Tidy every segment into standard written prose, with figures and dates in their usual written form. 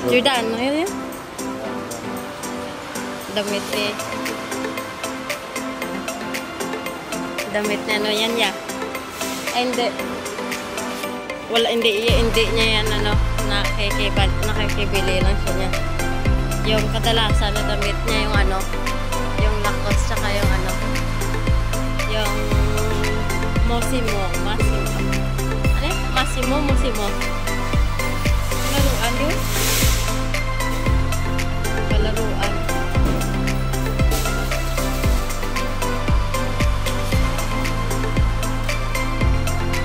Jordan, ano yun? Damit eh. Damit na ano yan ya? Ay hindi. Wala, hindi niya yan ano. Nakikibili lang siya niya. Yung kadalasan na damit niya yung ano. Yung Lacoste tsaka yung ano. Yung Mossimo. Ano yun? Mossimo. Laruan yun? Palaruan.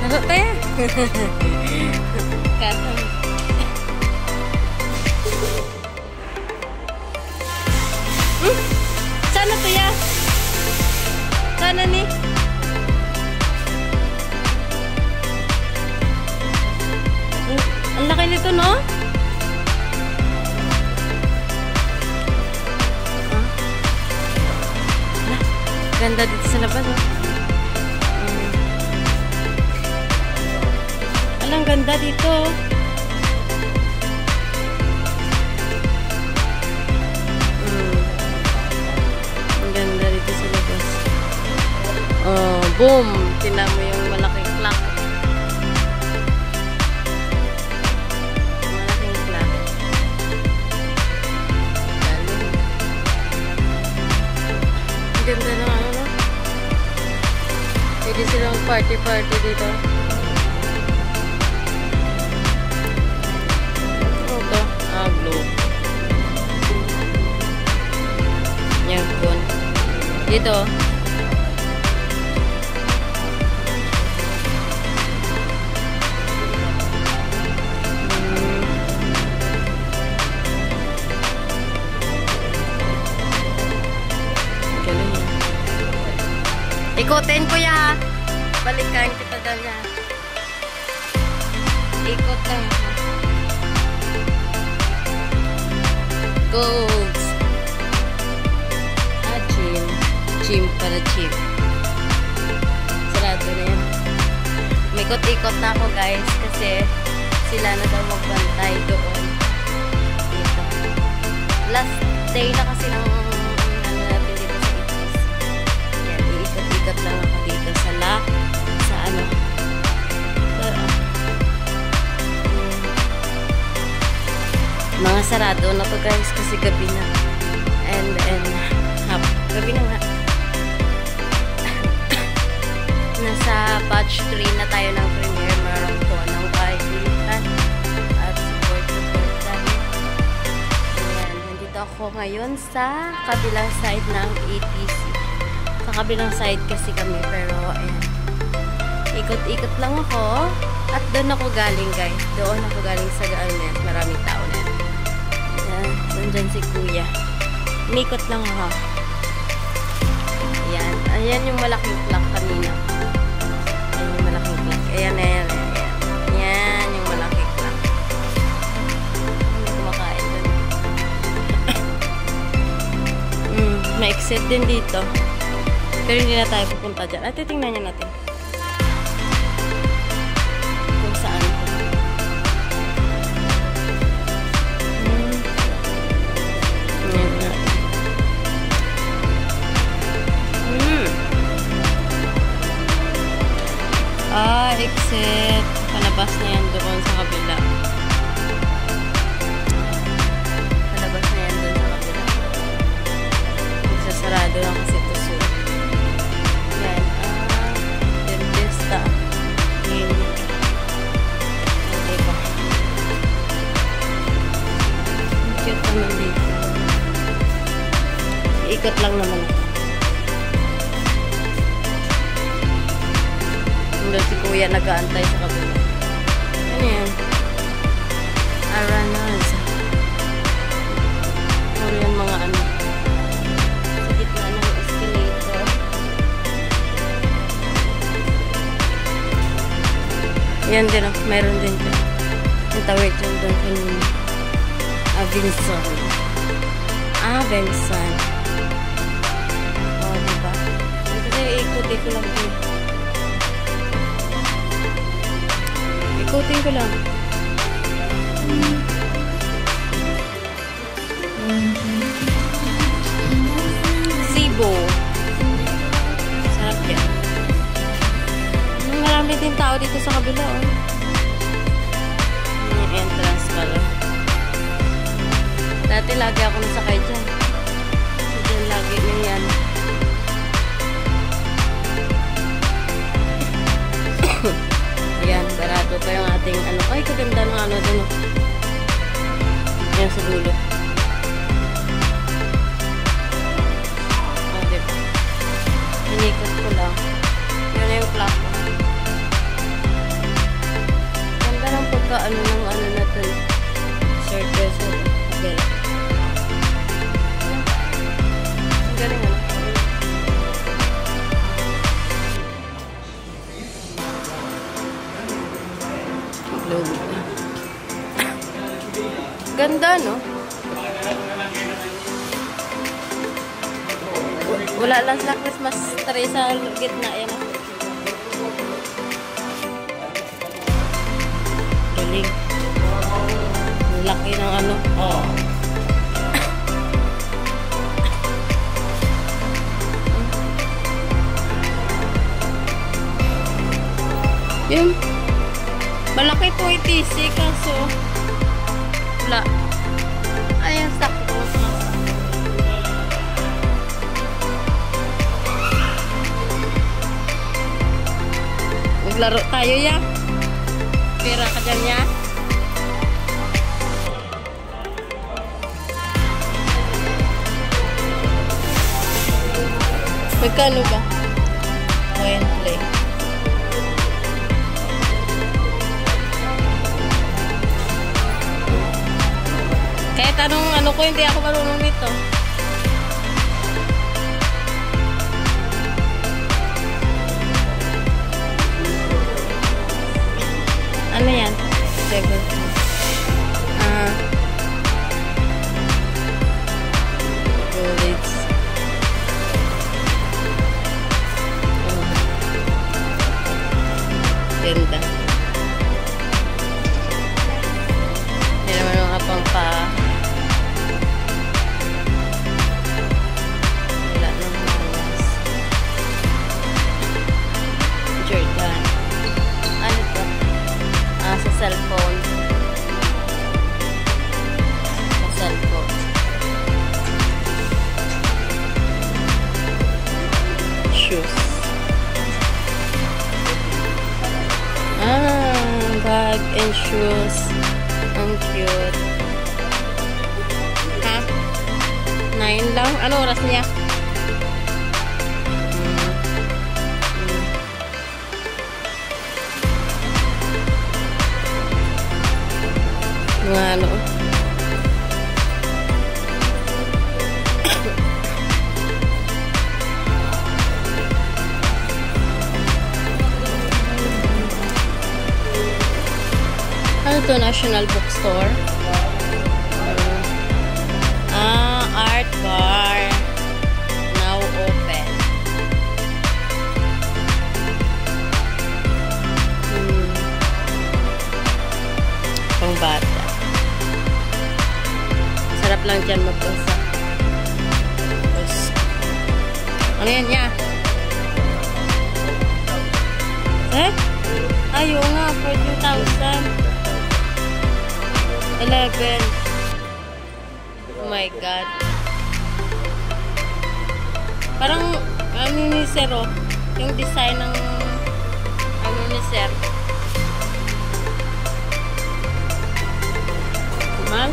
Laro tayo. Kasang. Sana to ya? Sana ni? Ang laki nito, no? Ganda dito sa labas, oh. Alang ganda dito. Ang ganda dito sa labas. Oh, boom! Tingnan mo yung malaking clock. Malaking clock. Ang ganda na ano, no? Pwede silang party dito. Globe. Yan po. Dito. Ikotin ko ya. Balikan kita dala. Ikot lang ako. Golds. Gym para gym. Sarado na yan. Umikot-ikot na ako guys kasi sila na daw magbantay doon. Dito. Last day na kasi ng ano natin dito sa Itis. Yan, iikot-ikot lang ako dito sa ano. Mga sarado na to guys kasi gabi na. And gabi na nga. Nasa batch 3 na tayo ng Premier Marathon ng Kailipan at support tayo. Ayan, nandito ako ngayon sa kabilang side ng ATC. Sa kabilang side kasi kami pero ayan. Ikot-ikot lang ako at doon ako galing guys. Doon ako galing sa Gaanet. Maraming tao na. Nandyan si Kuya. Umikot lang ako. Ayan. Ayan yung malaking clock kanina. Ayan yung malaking clock. Ayan. Ayan yung malaking clock. Hindi kumakain doon. Ma-exit din dito. Pero hindi na tayo pupunta dyan. At titingnan niya natin. Kung saan ito. Exit. Palabas na yan doon sa kabila. Palabas na yan doon sa kabila. Magsasarado lang kasi ito soon. Yan. Dentista. Yan. Okay ba? Cute naman dito. Ikot lang naman ako. Doon si Kuya nag-aantay sa kabila. Ano yan? Aranas. Puro yan mga ano. Sa gitna ng escalator. Yan din oh. Meron din dyan. Ang tawid dyan doon kanina. Vinson. Vinson. O, diba? Ito na ikot lang din. Ikutin ko lang. Cebu. Sarap yan. Marami din tao dito sa kabila, oh. Yung entrance pala. Dati lagi ako nasakay dyan. So, dyan lagi na yan. Ayan, barado pa yung ating ano. Ay, kaganda ng ano dun. Ayan sa dulo. Oh, diba? Inikot ko lang. Yun na yung clock. Ganda ng pagka ano ng ano na to. Circle sa bell. Ang galing ano. Ganda, no? Wala lang sa Christmas tree sa gitna. Yan. Galing. Laki ng ano. Yun. Malaki po ETC kaso wala. Ayan, sakto. Maglaro tayo ya. Pera ka dyan ya. Magkano ba? Ayan, play. Kahit anong ano ko, hindi ako marunong nito. Ano yan? Bullets. Ganda. Hindi naman mga pang pa. Sa cellphone. Sa cellphone. Shoes. Bag and shoes. Ang cute. Ha? 9 lang? Ano oras niya? Mga ano. Ano to? National Bookstore. Art bar. Now open. Pang bata. Sarap lang dyan magbasa. Ano yan niya? Ayaw nga, 14,000. 11. Oh my God. Parang, ano ni Sir, oh, yung design ng, ano ni Sir. Mahal?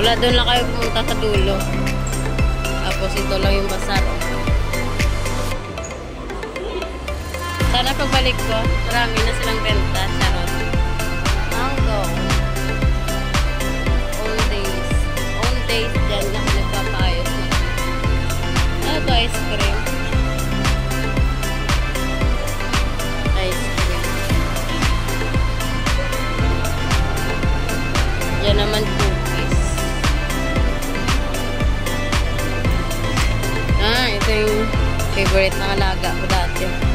Wala, doon lang kayo pumunta sa dulo. Tapos ito lang yung basar. Sana pagbalik ko, marami na silang benta. Charot. Mango. All days. All days dyan lang nagpapaayos na. Ano to? Ice cream. Ice cream. naman cookies. Ito yung favorite ng alaga ko dati.